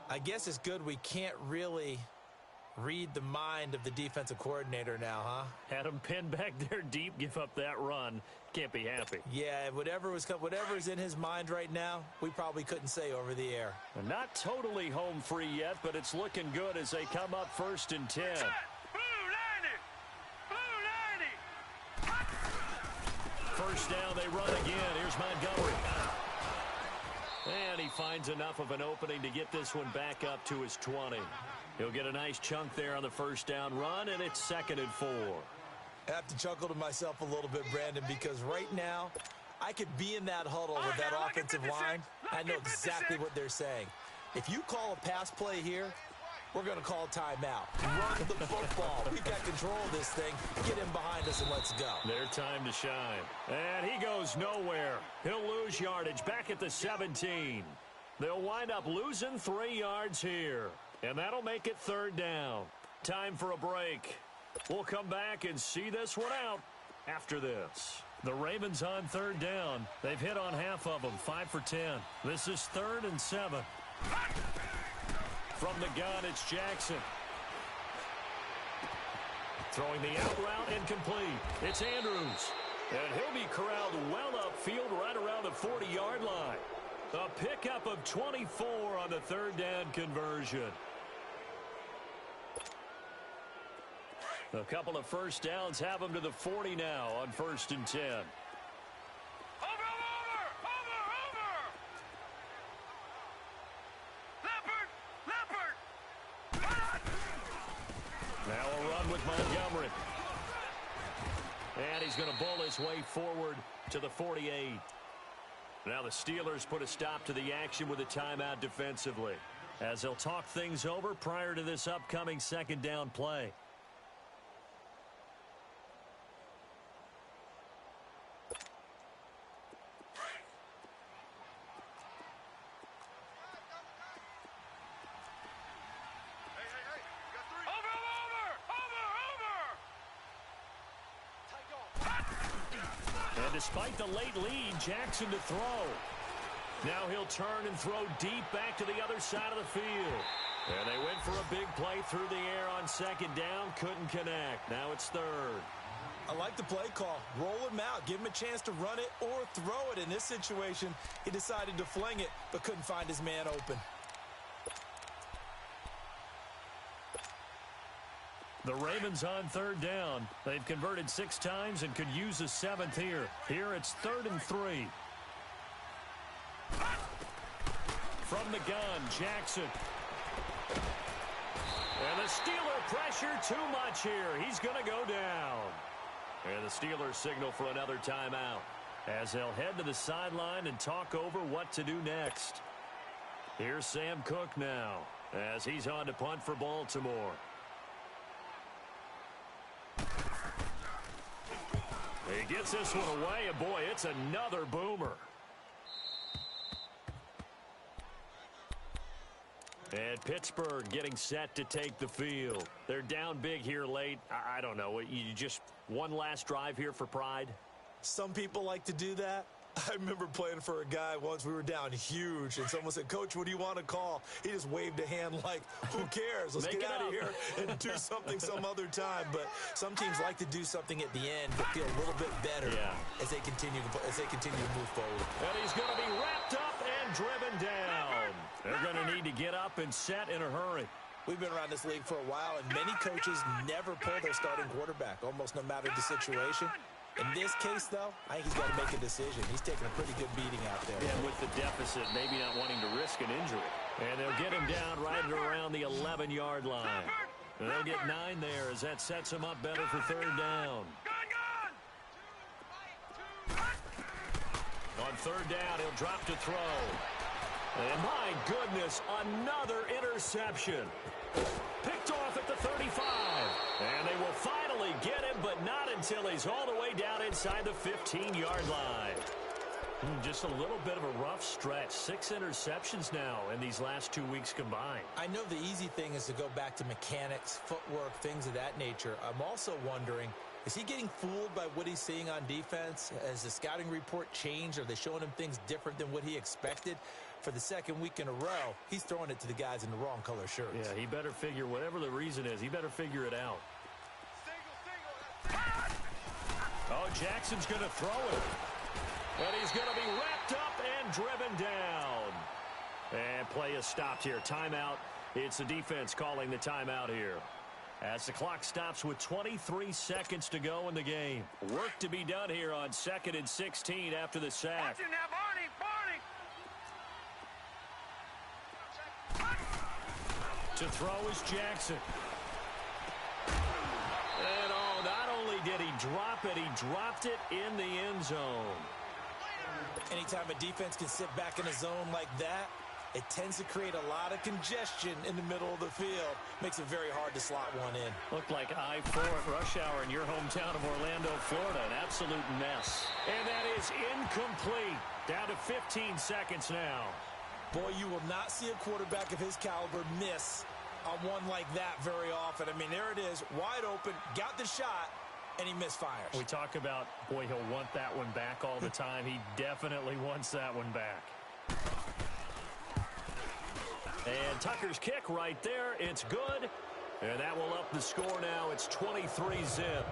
[SPEAKER 2] I guess it's good we can't really read the mind of the defensive coordinator now, huh?
[SPEAKER 1] Had him pinned back there deep, give up that run. Can't be happy.
[SPEAKER 2] Yeah, whatever is in his mind right now, we probably couldn't say over the air.
[SPEAKER 1] And not totally home free yet, but it's looking good as they come up 1st and 10. First down, they run again. Here's Montgomery. And he finds enough of an opening to get this one back up to his 20. He'll get a nice chunk there on the first down run, and it's 2nd and 4.
[SPEAKER 2] I have to chuckle to myself a little bit, Brandon, because right now I could be in that huddle with that offensive line. I know exactly what they're saying. If you call a pass play here, we're going to call timeout. Run the football. We've got control of this thing. Get him behind us and let's go.
[SPEAKER 1] Their time to shine. And he goes nowhere. He'll lose yardage back at the 17. They'll wind up losing 3 yards here. And that'll make it 3rd down. Time for a break. We'll come back and see this one out after this. The Ravens on 3rd down. They've hit on half of them, 5 for 10. This is 3rd and 7. From the gun, it's Jackson. Throwing the out route incomplete. It's Andrews. And he'll be corralled well upfield right around the 40-yard line. A pickup of 24 on the 3rd down conversion. A couple of first downs have them to the 40 now on 1st and 10. Now a run with Montgomery. And he's going to bowl his way forward to the 48. Now the Steelers put a stop to the action with a timeout defensively, as they'll talk things over prior to this upcoming 2nd down play. Despite the late lead, Jackson to throw. Now he'll turn and throw deep back to the other side of the field. And they went for a big play through the air on 2nd down. Couldn't connect. Now it's 3rd.
[SPEAKER 2] I like the play call. Roll him out. Give him a chance to run it or throw it. In this situation, he decided to fling it, but couldn't find his man open.
[SPEAKER 1] The Ravens on 3rd down. They've converted 6 times and could use a 7th here. Here it's 3rd and 3. From the gun, Jackson. And the Steeler pressure too much here. He's going to go down. And the Steelers signal for another timeout, as they'll head to the sideline and talk over what to do next. Here's Sam Cook now, as he's on to punt for Baltimore. He gets this one away, and boy, it's another boomer. And Pittsburgh getting set to take the field. They're down big here late. I don't know. You just one last drive here for pride?
[SPEAKER 2] Some people like to do that. I remember playing for a guy once. We were down huge, and someone said, "Coach, what do you want to call?" He just waved a hand like, who cares? Let's get out of here and do something some other time. But some teams like to do something at the end but feel a little bit better as they continue to move forward.
[SPEAKER 1] And he's going to be wrapped up and driven down. They're going to need to get up and set in a hurry.
[SPEAKER 2] We've been around this league for a while, and many coaches never pull their starting quarterback, almost no matter the situation. In this case, though, I think he's got to make a decision. He's taking a pretty good beating out there.
[SPEAKER 1] And with the deficit, maybe not wanting to risk an injury. And they'll get him down right around the 11-yard line. And they'll get 9 there as that sets him up better for 3rd down. On 3rd down, he'll drop to throw. And my goodness, another interception. Picked off at the 35. And they will finally get him, but not until he's all the way down inside the 15-yard line. Just a little bit of a rough stretch. 6 interceptions now in these last 2 weeks combined.
[SPEAKER 2] I know the easy thing is to go back to mechanics, footwork, things of that nature. I'm also wondering, Is he getting fooled by what he's seeing on defense? Has the scouting report changed? Are they showing him things different than what he expected? For the second week in a row, he's throwing it to the guys in the wrong color shirts.
[SPEAKER 1] Yeah, he better figure, whatever the reason is, he better figure it out. Oh, Jackson's going to throw it. And he's going to be wrapped up and driven down. And play is stopped here. Timeout. It's the defense calling the timeout here. As the clock stops with 23 seconds to go in the game. Work to be done here on 2nd and 16 after the sack.
[SPEAKER 3] Watch it now, Barney!
[SPEAKER 1] To throw is Jackson. And oh, not only did he drop it, he dropped it in the end zone.
[SPEAKER 2] Anytime a defense can sit back in a zone like that, it tends to create a lot of congestion in the middle of the field. Makes it very hard to slot one in.
[SPEAKER 1] Looked like I-4 at rush hour in your hometown of Orlando, Florida. An absolute mess. And that is incomplete. Down to 15 seconds now.
[SPEAKER 2] Boy, you will not see a quarterback of his caliber miss on one like that very often. I mean, there it is, wide open, got the shot, and he misfires.
[SPEAKER 1] We talk about, boy, he'll want that one back all the time. He definitely wants that one back. And Tucker's kick right there. It's good. And that will up the score now. It's 23-zip.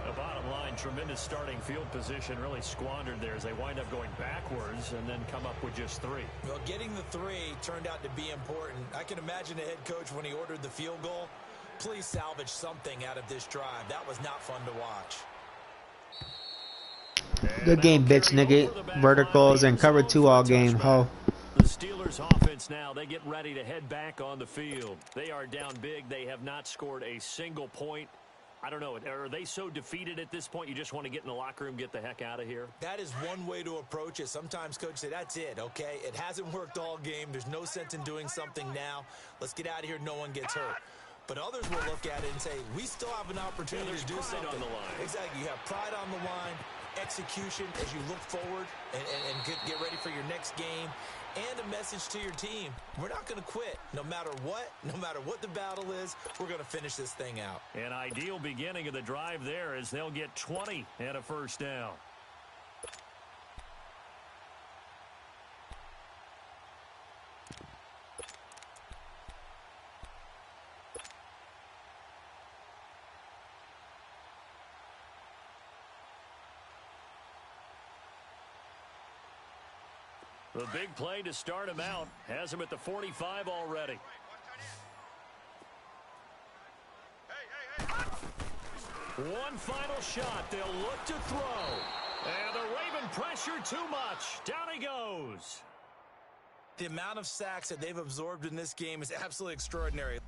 [SPEAKER 1] The bottom line, tremendous starting field position, really squandered there as they wind up going backwards and then come up with just 3.
[SPEAKER 2] Well, getting the 3 turned out to be important. I can imagine the head coach when he ordered the field goal. Please salvage something out of this drive. That was not fun to watch.
[SPEAKER 4] Good game, bitch, nigga. Verticals and cover 2 all game, ho.
[SPEAKER 1] The Steelers offense now, they get ready to head back on the field. They are down big. They have not scored a single point. I don't know, are they so defeated at this point you just want to get in the locker room, get the heck out of here?
[SPEAKER 2] That is one way to approach it. Sometimes coach say, that's it, okay? It hasn't worked all game. There's no sense in doing something now. Let's get out of here. No one gets hurt. But others will look at it and say, we still have an opportunity to do something.
[SPEAKER 1] On the line.
[SPEAKER 2] Exactly. You have pride on the line, execution as you look forward and get ready for your next game, and a message to your team. We're not going to quit no matter what the battle is. We're going to finish this thing out.
[SPEAKER 1] An ideal beginning of the drive there as they'll get 20 and a first down. The big play to start him out has him at the 45 already. One final shot. They'll look to throw. And the Raven pressure too much. Down he goes.
[SPEAKER 2] The amount of sacks that they've absorbed in this game is absolutely extraordinary.